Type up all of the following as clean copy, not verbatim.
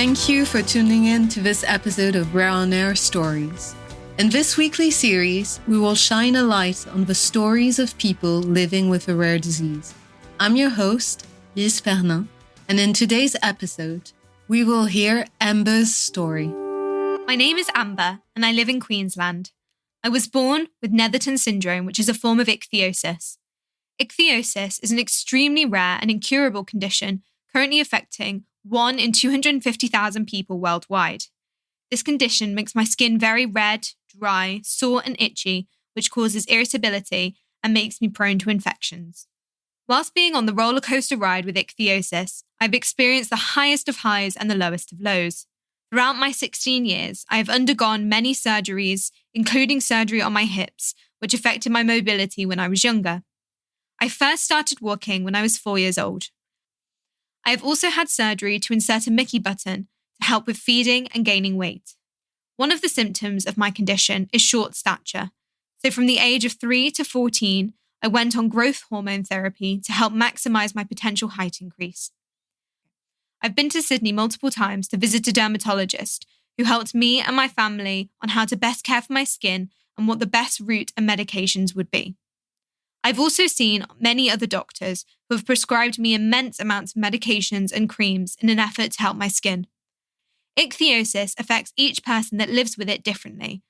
Thank you for tuning in to this episode of Rare on Air Stories. In this weekly series, we will shine a light on the stories of people living with a rare disease. I'm your host, Lise Fernand, and in today's episode, we will hear Amber's story. My name is Amber, and I live in Queensland. I was born with Netherton syndrome, which is a form of ichthyosis. Ichthyosis is an extremely rare and incurable condition currently affecting 1 in 250,000 people worldwide. This condition makes my skin very red, dry, sore and itchy, which causes irritability and makes me prone to infections. Whilst being on the roller coaster ride with ichthyosis, I've experienced the highest of highs and the lowest of lows. Throughout my 16 years, I have undergone many surgeries, including surgery on my hips, which affected my mobility when I was younger. I first started walking when I was 4 years old. I have also had surgery to insert a Mickey button to help with feeding and gaining weight. One of the symptoms of my condition is short stature. So from the age of 3 to 14, I went on growth hormone therapy to help maximize my potential height increase. I've been to Sydney multiple times to visit a dermatologist who helped me and my family on how to best care for my skin and what the best route and medications would be. I've also seen many other doctors who have prescribed me immense amounts of medications and creams in an effort to help my skin. Ichthyosis affects each person that lives with it differently.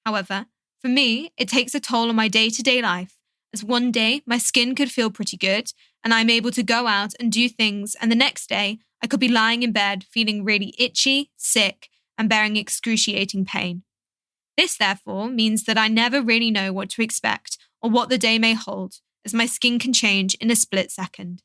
However, for me, it takes a toll on my day-to-day life, as one day my skin could feel pretty good and I'm able to go out and do things, and the next day I could be lying in bed feeling really itchy, sick, and bearing excruciating pain. This, therefore, means that I never really know what to expect or what the day may hold, as my skin can change in a split second.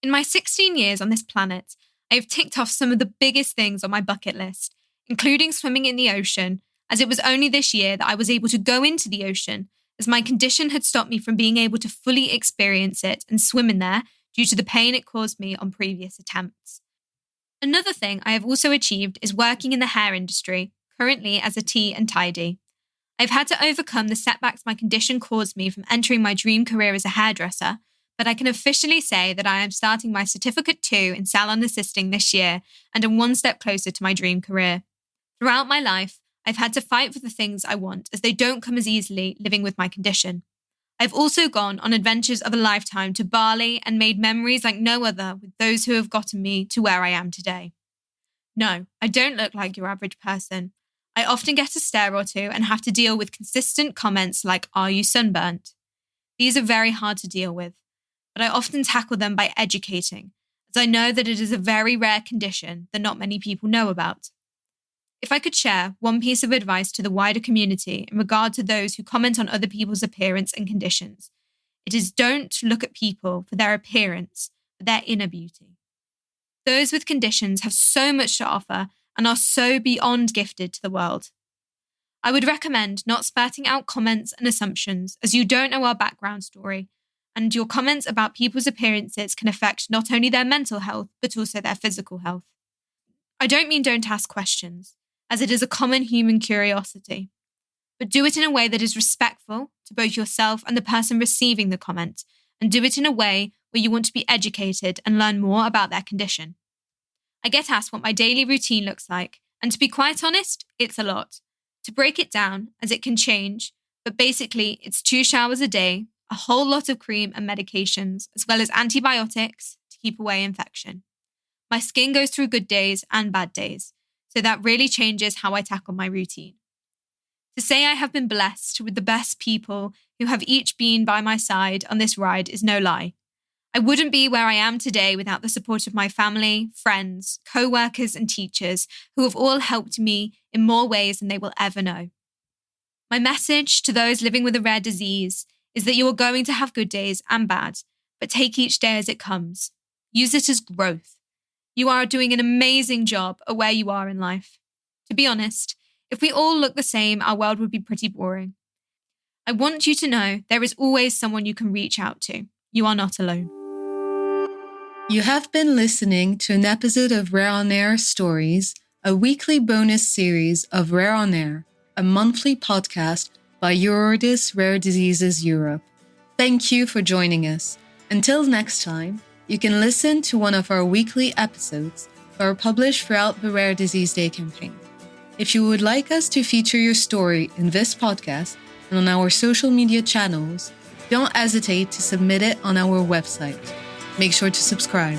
In my 16 years on this planet, I have ticked off some of the biggest things on my bucket list, including swimming in the ocean, as it was only this year that I was able to go into the ocean, as my condition had stopped me from being able to fully experience it and swim in there due to the pain it caused me on previous attempts. Another thing I have also achieved is working in the hair industry, currently as a tea and tidy. I've had to overcome the setbacks my condition caused me from entering my dream career as a hairdresser, but I can officially say that I am starting my Certificate 2 in salon assisting this year and am one step closer to my dream career. Throughout my life, I've had to fight for the things I want, as they don't come as easily living with my condition. I've also gone on adventures of a lifetime to Bali and made memories like no other with those who have gotten me to where I am today. No, I don't look like your average person. I often get a stare or two and have to deal with consistent comments like, "Are you sunburnt?" These are very hard to deal with, but I often tackle them by educating, as I know that it is a very rare condition that not many people know about. If I could share one piece of advice to the wider community in regard to those who comment on other people's appearance and conditions, it is don't look at people for their appearance, but their inner beauty. Those with conditions have so much to offer and are so beyond gifted to the world. I would recommend not spouting out comments and assumptions, as you don't know our background story, and your comments about people's appearances can affect not only their mental health, but also their physical health. I don't mean don't ask questions, as it is a common human curiosity, but do it in a way that is respectful to both yourself and the person receiving the comment, and do it in a way where you want to be educated and learn more about their condition. I get asked what my daily routine looks like, and to be quite honest, it's a lot. To break it down, as it can change, but basically it's 2 showers a day, a whole lot of cream and medications, as well as antibiotics to keep away infection. My skin goes through good days and bad days, so that really changes how I tackle my routine. To say I have been blessed with the best people who have each been by my side on this ride is no lie. I wouldn't be where I am today without the support of my family, friends, co-workers and teachers who have all helped me in more ways than they will ever know. My message to those living with a rare disease is that you are going to have good days and bad, but take each day as it comes. Use it as growth. You are doing an amazing job at where you are in life. To be honest, if we all look the same, our world would be pretty boring. I want you to know there is always someone you can reach out to. You are not alone. You have been listening to an episode of Rare on Air Stories, a weekly bonus series of Rare on Air, a monthly podcast by Eurordis Rare Diseases Europe. Thank you for joining us. Until next time, you can listen to one of our weekly episodes that are published throughout the Rare Disease Day campaign. If you would like us to feature your story in this podcast and on our social media channels, don't hesitate to submit it on our website. Make sure to subscribe.